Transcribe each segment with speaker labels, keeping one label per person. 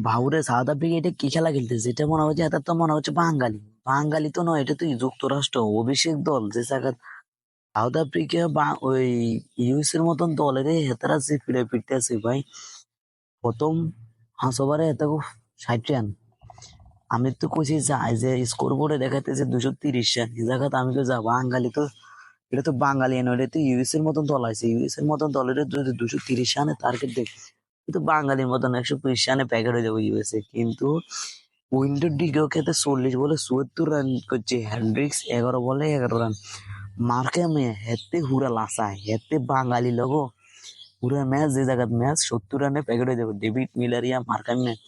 Speaker 1: বাহুরে south Africa এটা কি খেলা খেলতেছে? এটা মনে হচ্ছে, এটা তো মনে হচ্ছে বাঙালি। বাঙালি তো নয়, এটা তো যুক্তরাষ্ট্র অভিষেক দল যে জায়গা। সাউথ আফ্রিকা বা ওই ইউএস এর মতন দলের হেতারা যে ফিরে ফিরতে আছে ভাই। প্রথম 5 ওভারে এত 60 রান। আমি তো কইছি যাই যে স্কোর বোর্ডে দেখাইতেছে 230 রান, এই জায়গাতে আমি তো যা বাঙালি তো। এটা তো বাঙালি নয়, এটা তো ইউএস এর মতন দল আছে। ইউএস এর মতন দলের যদি 230 রানে টার্গেট দেয়, কিন্তু বাঙালির মতন 120 রানে প্যাকেট হয়ে যাবে ইউএসএ। কিন্তু উইন্ডোর দিকেও খেতে 40 বলে 74 রান করছে। হ্যান্ড্রিক্স 11 বলে 11 রান। মার্কে মেয়ে হেতে হুরা লাসায় হেতে বাঙালি লগো। পুরা ম্যাচ যে জায়গায় ম্যাচ 70 রানে প্যাকেট হয়ে যাবে। ডেভিড মিলারিয়া মার্কাই মেয়ে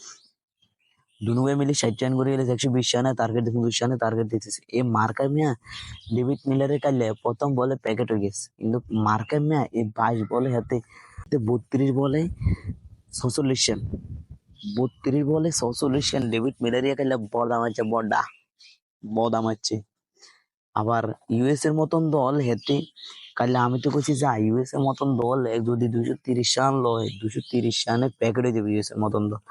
Speaker 1: দুনুকে মিলে 60 রান করে গেলে 120 রানে টার্গেট দেখুন, 200 রানে টার্গেট দিতেছে এই মার্কাই মিয়া। ডেভিড মিলারের কালে প্রথম বলে প্যাকেট হয়ে গেছে, কিন্তু মার্কাই মিয়া এই 22 বলে হাতে 32 বলে 46 রান। 32 বলে 46 রান ডেভিড মিলারিয়া কালে বদাম আছে বড্ডা বদাম আছে। আবার ইউএস এর মতন দল হেতে কালে আমি তো কইছি যা ইউএস এর মতন দল যদি 230 রান লয়, 230 রানে প্যাকেট হয়ে যাবে ইউএস এর মতন দল।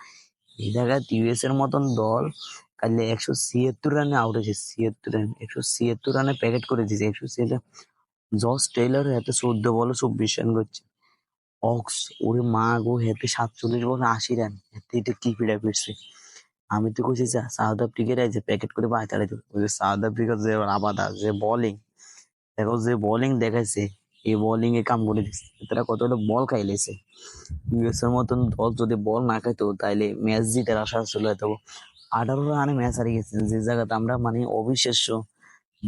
Speaker 1: এই জায়গায় ইউএস এর মতন দল কালে 176 রানে আউট হয়েছে। 76 রান 176 রানে প্যাকেট করে দিয়েছে। 176। জস টেইলর হাতে 14 বলে 24 রান করছে। অক্স ওরে মা গো হেতে 47 বলে 80 রান। হেতে এটা কি ফিরা ফিরছে। আমি তো কইছি যা সাউথ আফ্রিকার যে প্যাকেট করে বাইরে তাড়াই দেবো। ওই যে সাউথ আফ্রিকার যে আবাদা যে বোলিং, দেখো যে বোলিং দেখাইছে, এই বোলিং এ কাম করে দিচ্ছে। তারা কতটা বল খাইলেছে। ইউএস এর মতন দল যদি বল না খাইতো তাইলে ম্যাচ জিতার আশা ছিল। হয়তো 18 রানে ম্যাচ হারিয়ে গেছে, যে জায়গাতে আমরা মানে অবিশ্বাস্য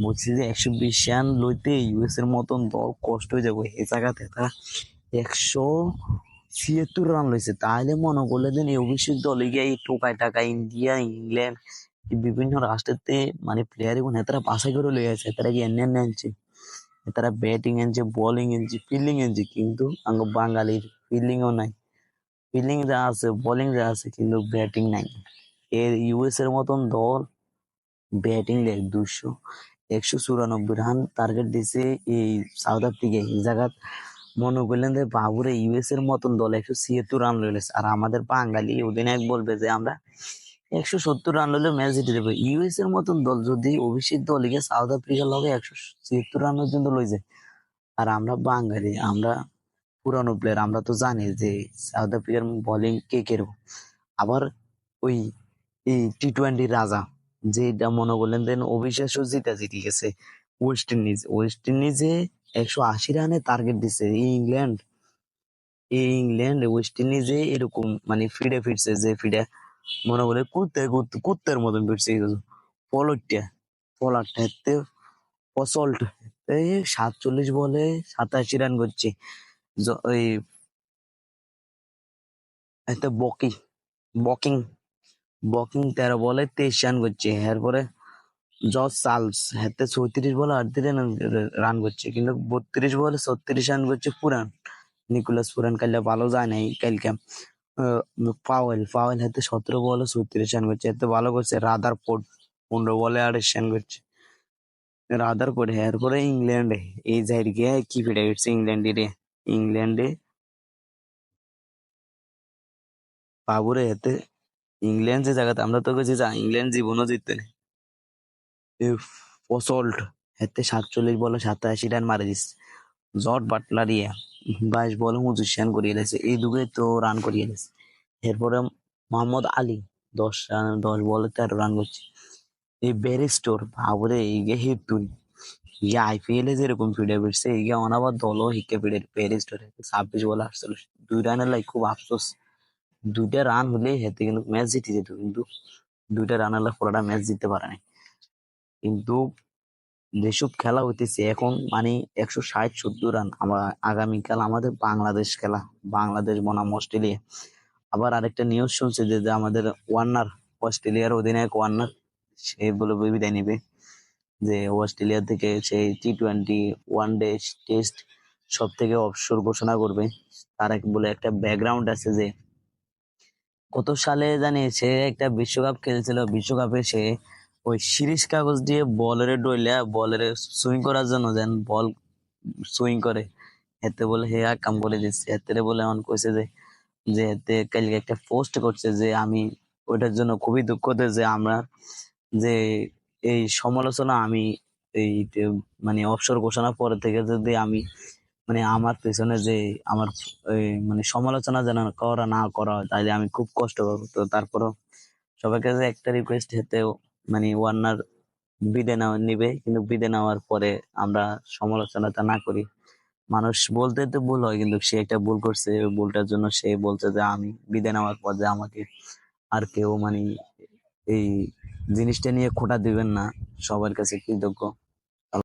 Speaker 1: বলছি যে 120 রান লইতে ইউএস এর মতন দল কষ্ট হয়ে যাবে। এই জায়গাতে তারা 176 রান লইছে। তাহলে মনে করলে দেন এই অভিষেক দলে গিয়ে এই টোকায় টাকা ইন্ডিয়া ইংল্যান্ড এই বিভিন্ন রাষ্ট্রেতে মানে প্লেয়ার এবং তারা বাছাই করে লই আছে। তারা কি এনে এনে আনছে, তারা ব্যাটিং আনছে বোলিং আনছে ফিল্ডিং আনছে, কিন্তু আঙ্গ বাঙালির ফিল্ডিংও নাই। ফিল্ডিং যা আছে বোলিং যা আছে, কিন্তু ব্যাটিং নাই। এর ইউএস এর মতন দল ব্যাটিং দেয় 194 রান টার্গেট দিছে এই সাউথ আফ্রিকায়। এই জায়গা মনে করলেন যে বাবুরে ইউএস এর মতন দল 176 রান লইলেছে, আর আমাদের বাঙালি অধিনায়ক বলবে যে আমরা 170 রান লইলে ম্যাচ জিতে যাবে। ইউএস এর মতন দল যদি অভিষেক দল গিয়ে সাউথ আফ্রিকার লগে 176 রান পর্যন্ত লই যায়, আর আমরা বাঙালি আমরা পুরানো প্লেয়ার, আমরা তো জানি যে সাউথ আফ্রিকার বোলিং কে কেরকম। আবার ওই এই টি-20 রাজা যেটা মনে করলেন দেন অবিশ্বাস্য জিতে গেছে ওয়েস্ট ইন্ডিজে 180 রানে টার্গেট দিছে। এই ইংল্যান্ড ওয়েস্ট ইন্ডিজে এরকম মানে ফিরে ফিরছে, যে ফিরে মনে করে কুত্তের মতন ফিরছে। পলটটা পলারটা এতে পসল্ট 47 বলে 87 রান করছে। ওই এতে বকিং বকিং 13 বলে 23 রান করছে। এরপরে জস চার্লস হাতে 34 বলে 38 রান করছে, কিন্তু 32 বলে 36 রান করছে পুরান। নিকোলাস পুরান কালকে ভালো যায় নাই কালকে। পাওয়েল হাতে 17 বলে 34 রান করছে, এত ভালো করছে। রাদারফোর্ড 15 বলে 28 রান করছে। রাদারফোর্ড এরপরে ইংল্যান্ডে এই জায়গায় গিয়ে কি ফিরে গেছে ইংল্যান্ডে বাবুরে হাতে ইংল্যান্ড যে জায়গাতে আমরা তো গেছি যা ইংল্যান্ড জীবনও জিততে নেই। ফসল্ট এতে 47 বলে 87 রান মারে দিচ্ছে। জর্জ বাটলার 22 বলে 29 রান করিয়ে দিয়েছে। এই দুগে তো রান করিয়ে দিয়েছে। এরপরে মোহাম্মদ আলী 10 বলে 13 রান করছে। এই ব্যারিস্টোর বাবুরে এইগে হিটুন ইয়ে আইপিএল এ যেরকম ফিরে ফিরছে এইগে অনাবার দলও হিকে ফিরে ব্যারিস্টোর 26 বলে 48। 2 রানের লাই খুব আফসোস। 2টা রান হলে হেতে কিন্তু ম্যাচ জিতে যেত, কিন্তু 2টা রান হলে পুরোটা ম্যাচ জিততে পারে নাই। কিন্তু যেসব খেলা হইতেছে এখন মানে 160-70 রান। আবার আগামীকাল আমাদের বাংলাদেশ খেলা, বাংলাদেশ বনাম অস্ট্রেলিয়া। আবার আরেকটা নিউজ শুনছে যে আমাদের ওয়ার্নার, অস্ট্রেলিয়ার অধিনায়ক ওয়ার্নার, সে বলে বিদায় নিবে। যে অস্ট্রেলিয়া থেকে সেই টি-20 ওয়ানডে টেস্ট সব থেকে অবসর ঘোষণা করবে। তার বলে একটা ব্যাকগ্রাউন্ড আছে যে কত সালে জানি সে একটা বিশ্বকাপ খেলছিল, বিশ্বকাপে সে ওই শিরিষ কাগজ দিয়ে বলের ডইলা বলের সুইং করার জন্য যেন বল সুইং করে, এতে বলে হে আর কাম করে দিচ্ছে। এতে বলে এমন কইছে যে যে এতে কালকে একটা পোস্ট করছে যে আমি ওইটার জন্য খুবই দুঃখিত যে আমরা যে এই সমালোচনা আমি এই যে মানে অবসর ঘোষণা পরে থেকে যদি আমি মানে আমার পেছনে যে আমার মানে সমালোচনা যেন করা না করা হয় তাহলে আমি খুব কষ্ট পাবো। তো তারপরও সবার কাছে একটা রিকোয়েস্ট হেতেও মানে ওয়ার্নার বিদে নেওয়া নিবে, কিন্তু বিদে নেওয়ার পরে আমরা সমালোচনাটা না করি। মানুষ বলতে তো ভুল হয়, কিন্তু সে একটা ভুল করছে, ওই ভুলটার জন্য সে বলছে যে আমি বিদে নেওয়ার পর যে আমাকে আর কেউ মানে এই জিনিসটা নিয়ে খোঁটা দিবেন না। সবার কাছে কৃতজ্ঞ।